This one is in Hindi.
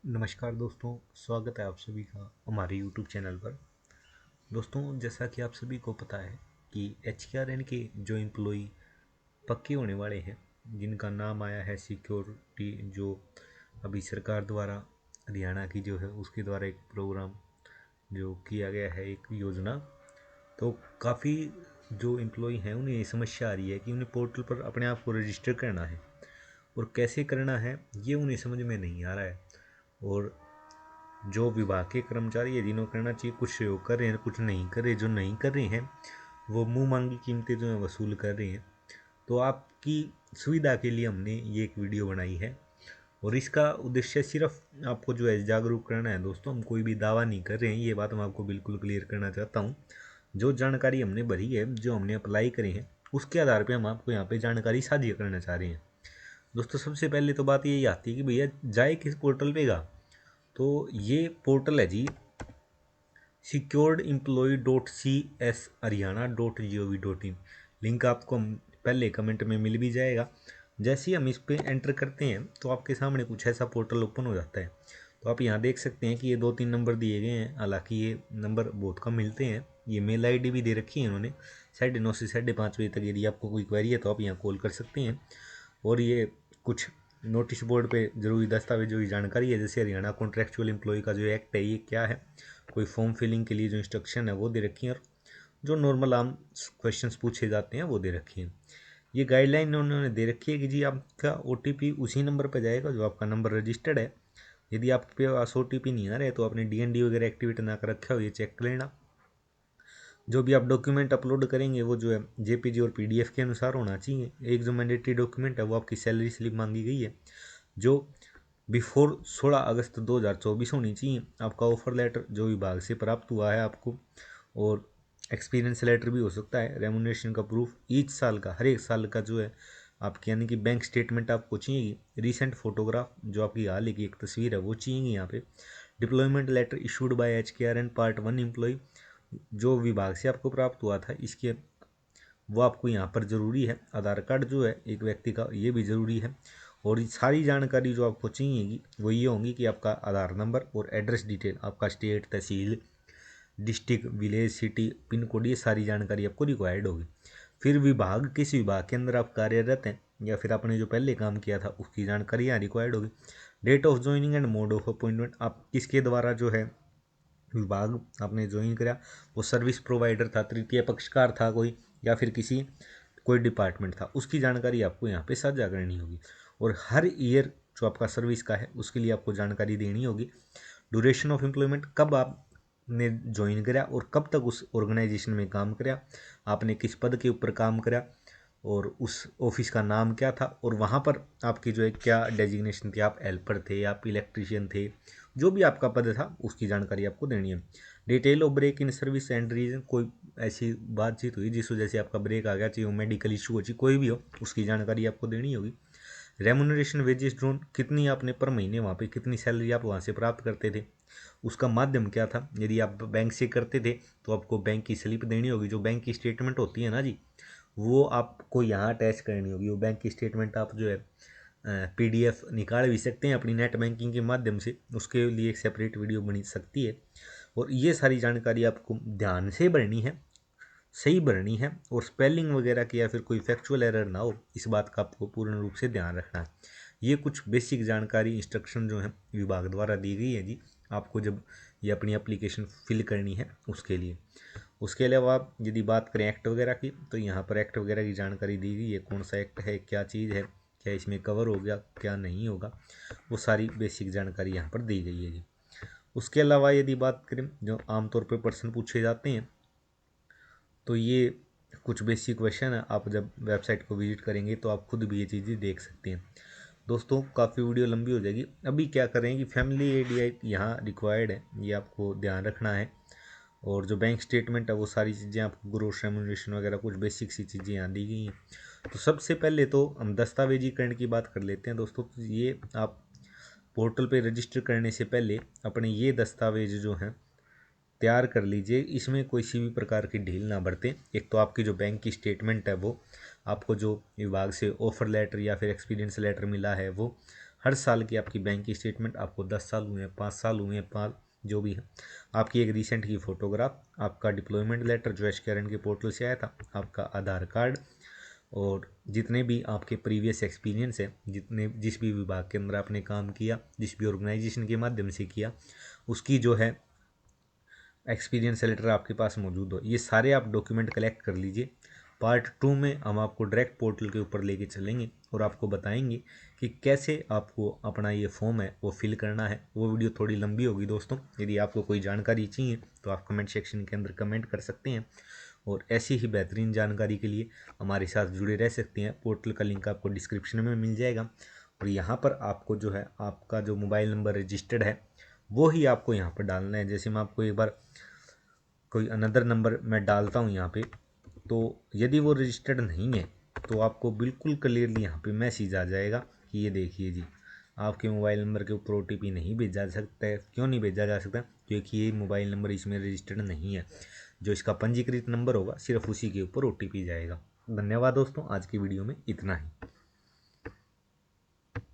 नमस्कार दोस्तों, स्वागत है आप सभी का हमारे YouTube चैनल पर। दोस्तों, जैसा कि आप सभी को पता है कि HKRN के जो एम्प्लॉई पक्के होने वाले हैं, जिनका नाम आया है सिक्योरिटी, जो अभी सरकार द्वारा हरियाणा की जो है उसके द्वारा एक प्रोग्राम जो किया गया है, एक योजना। तो काफ़ी जो एम्प्लॉई हैं उन्हें ये समस्या आ रही है कि उन्हें पोर्टल पर अपने आप को रजिस्टर करना है और कैसे करना है ये उन्हें समझ में नहीं आ रहा है। और जो विभाग के कर्मचारी है जिन्होंने करना चाहिए, कुछ सहयोग कर रहे हैं, कुछ नहीं कर रहे। जो नहीं कर रहे हैं वो मुंह मांगी कीमतें जो है वसूल कर रहे हैं। तो आपकी सुविधा के लिए हमने ये एक वीडियो बनाई है और इसका उद्देश्य सिर्फ आपको जो है जागरूक करना है। दोस्तों, हम कोई भी दावा नहीं कर रहे हैं, ये बात मैं आपको बिल्कुल क्लियर करना चाहता हूँ। जो जानकारी हमने भरी है, जो हमने अप्लाई करे हैं, उसके आधार पर हम आपको यहाँ पे जानकारी साझा करना चाह रहे हैं। दोस्तों, सबसे पहले तो बात यही आती है कि भैया जाए किस पोर्टल पे गा। तो ये पोर्टल है जी, securedemployee.cs.haryana.gov.in। लिंक आपको पहले कमेंट में मिल भी जाएगा। जैसे ही हम इस पे एंटर करते हैं तो आपके सामने कुछ ऐसा पोर्टल ओपन हो जाता है। तो आप यहाँ देख सकते हैं कि ये 2-3 नंबर दिए गए हैं, हालांकि ये नंबर बहुत कम मिलते हैं। ये मेल आईडी भी दे रखी है इन्होंने। 9:30 से 5:30 बजे तक यदि आपको कोई क्वेरी है तो आप यहाँ कॉल कर सकते हैं। और ये कुछ नोटिस बोर्ड पे जरूरी दस्तावेजों की जानकारी है, जैसे हरियाणा कॉन्ट्रेक्चुअल एम्प्लॉय का जो एक्ट है ये क्या है, कोई फॉर्म फिलिंग के लिए जो इंस्ट्रक्शन है वो दे रखी है, और जो नॉर्मल आम क्वेश्चंस पूछे जाते हैं वो दे रखी हैं। ये गाइडलाइन उन्होंने दे रखी है कि जी आपका OTP उसी नंबर पर जाएगा जो आपका नंबर रजिस्टर्ड है। यदि आपके पास OTP नहीं आ रहा है तो आपने DND वगैरह एक्टिवेट ना कर रखा हो, ये चेक कर लेना। जो भी आप डॉक्यूमेंट अपलोड करेंगे वो जो है JPG और PDF के अनुसार होना चाहिए। एक जो मैंडेटरी डॉक्यूमेंट है वो आपकी सैलरी स्लिप मांगी गई है, जो बिफोर 16 अगस्त 2024 होनी चाहिए। आपका ऑफर लेटर जो विभाग से प्राप्त हुआ है आपको, और एक्सपीरियंस लेटर भी हो सकता है। रेमुनरेशन का प्रूफ ईच साल का, हर एक साल का जो है आपकी, यानी कि बैंक स्टेटमेंट आपको चाहिए। रिसेंट फोटोग्राफ जो आपकी हाल की एक तस्वीर है वो चाहिए यहाँ पे। Deployment letter issued by HKRN part 1 employ जो विभाग से आपको प्राप्त हुआ था, इसके वो आपको यहाँ पर ज़रूरी है। आधार कार्ड जो है एक व्यक्ति का, ये भी ज़रूरी है। और सारी जानकारी जो आपको चाहिएगी वो ये होंगी कि आपका आधार नंबर और एड्रेस डिटेल, आपका state, tehsil, district, village, city, pin code, ये सारी जानकारी आपको रिक्वायर्ड होगी। फिर विभाग, किस विभाग के अंदर आप कार्यरत हैं या फिर आपने जो पहले काम किया था उसकी जानकारी यहाँ रिक्वायर्ड होगी। Date of joining and mode of appointment, आप किसके द्वारा जो है विभाग आपने ज्वाइन करा, वो सर्विस प्रोवाइडर था, तृतीय पक्षकार था कोई, या फिर किसी कोई डिपार्टमेंट था, उसकी जानकारी आपको यहाँ पे साझा करनी होगी। और हर ईयर जो आपका सर्विस का है उसके लिए आपको जानकारी देनी होगी। ड्यूरेशन ऑफ एम्प्लॉयमेंट, कब आपने ज्वाइन करा और कब तक उस ऑर्गेनाइजेशन में काम करा, आपने किस पद के ऊपर काम करा, और उस ऑफिस का नाम क्या था, और वहाँ पर आपकी जो है क्या डेजिग्नेशन थी, आप हेल्पर थे, आप इलेक्ट्रीशियन थे, जो भी आपका पद था उसकी जानकारी आपको देनी है। Detail of break in service and reason, कोई ऐसी बातचीत हुई जिस वजह से आपका ब्रेक आ गया, चाहे वो मेडिकल इशू हो, चाहे कोई भी हो, उसकी जानकारी आपको देनी होगी। रेमुनरेशन वेजेस ड्रोन, कितनी आपने पर महीने वहाँ पे कितनी सैलरी आप वहाँ से प्राप्त करते थे, उसका माध्यम क्या था। यदि आप बैंक से करते थे तो आपको बैंक की स्लिप देनी होगी, जो बैंक की स्टेटमेंट होती है ना जी, वो आपको यहाँ अटैच करनी होगी। वो बैंक की स्टेटमेंट आप जो है PDF निकाल भी सकते हैं अपनी नेट बैंकिंग के माध्यम से, उसके लिए एक सेपरेट वीडियो बनी सकती है। और ये सारी जानकारी आपको ध्यान से भरनी है, सही भरनी है, और स्पेलिंग वगैरह की या फिर कोई फैक्चुअल एरर ना हो, इस बात का आपको पूर्ण रूप से ध्यान रखना है। ये कुछ बेसिक जानकारी, इंस्ट्रक्शन जो है विभाग द्वारा दी गई है जी, आपको जब ये अपनी एप्लीकेशन फिल करनी है उसके लिए। उसके अलावा आप यदि बात करें एक्ट वगैरह की, तो यहाँ पर एक्ट वगैरह की जानकारी दी गई है, कौन सा एक्ट है, क्या चीज़ है, क्या इसमें कवर हो गया, क्या नहीं होगा, वो सारी बेसिक जानकारी यहाँ पर दी गई है जी। उसके अलावा यदि बात करें जो आमतौर पर प्रश्न पूछे जाते हैं, तो ये कुछ बेसिक क्वेश्चन है, आप जब वेबसाइट को विजिट करेंगे तो आप खुद भी ये चीज़ें देख सकते हैं। दोस्तों, काफ़ी वीडियो लंबी हो जाएगी। अभी क्या करें कि फैमिली एडीआई यहाँ रिक्वायर्ड है, ये आपको ध्यान रखना है। और जो बैंक स्टेटमेंट है वो सारी चीज़ें आपको, ग्रोस रेमुनरेशन वगैरह कुछ बेसिक सी चीज़ें यहाँ दी गई हैं। तो सबसे पहले तो हम दस्तावेजीकरण की बात कर लेते हैं दोस्तों। तो ये आप पोर्टल पे रजिस्टर करने से पहले अपने ये दस्तावेज जो हैं तैयार कर लीजिए। इसमें कोई सी भी प्रकार की ढील ना बरतें। एक तो आपकी जो बैंक की स्टेटमेंट है वो, आपको जो विभाग से ऑफर लेटर या फिर एक्सपीरियंस लेटर मिला है वो हर साल की आपकी बैंक की स्टेटमेंट, आपको 10 साल हुए हैं, 5 साल हुए हैं, 5 जो भी है, आपकी एक रिसेंट की फ़ोटोग्राफ, आपका डिप्लॉयमेंट लेटर जो एशकेरन के पोर्टल से आया था, आपका आधार कार्ड, और जितने भी आपके प्रीवियस एक्सपीरियंस है, जिस भी विभाग के अंदर आपने काम किया, जिस भी ऑर्गेनाइजेशन के माध्यम से किया, उसकी जो है एक्सपीरियंस लेटर आपके पास मौजूद हो, ये सारे आप डॉक्यूमेंट कलेक्ट कर लीजिए। पार्ट 2 में हम आपको डायरेक्ट पोर्टल के ऊपर लेके चलेंगे और आपको बताएंगे कि कैसे आपको अपना ये फॉर्म है वो फिल करना है। वो वीडियो थोड़ी लंबी होगी दोस्तों, यदि आपको कोई जानकारी चाहिए तो आप कमेंट सेक्शन के अंदर कमेंट कर सकते हैं, और ऐसी ही बेहतरीन जानकारी के लिए हमारे साथ जुड़े रह सकते हैं। पोर्टल का लिंक आपको डिस्क्रिप्शन में मिल जाएगा, और यहाँ पर आपको जो है आपका जो मोबाइल नंबर रजिस्टर्ड है वो ही आपको यहाँ पर डालना है। जैसे मैं आपको एक बार कोई अनदर नंबर मैं डालता हूँ यहाँ पे, तो यदि वो रजिस्टर्ड नहीं है तो आपको बिल्कुल क्लियरली यहाँ पे मैसेज आ जाएगा कि ये देखिए जी, आपके मोबाइल नंबर के ऊपर OTP नहीं भेजा जा सकता है। क्यों नहीं भेजा जा सकता? क्योंकि ये मोबाइल नंबर इसमें रजिस्टर्ड नहीं है। जो इसका पंजीकृत नंबर होगा सिर्फ उसी के ऊपर OTP जाएगा। धन्यवाद दोस्तों, आज की वीडियो में इतना ही।